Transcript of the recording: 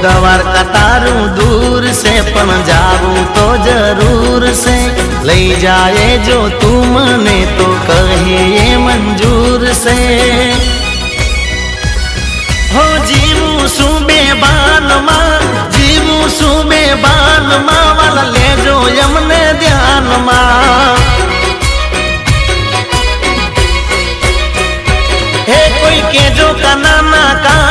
દ્વારકા તારું દૂર છે પણ જાવું તો જરૂર છે લઈ જાય જો તું મને તો કહે એ મંજૂર છે હો જીવું શું બે બાનમાં જીવું શું બે બાનમાં વાલા લેજો એમને ધ્યાનમાં હે કોઈ કેજો કાના ના કા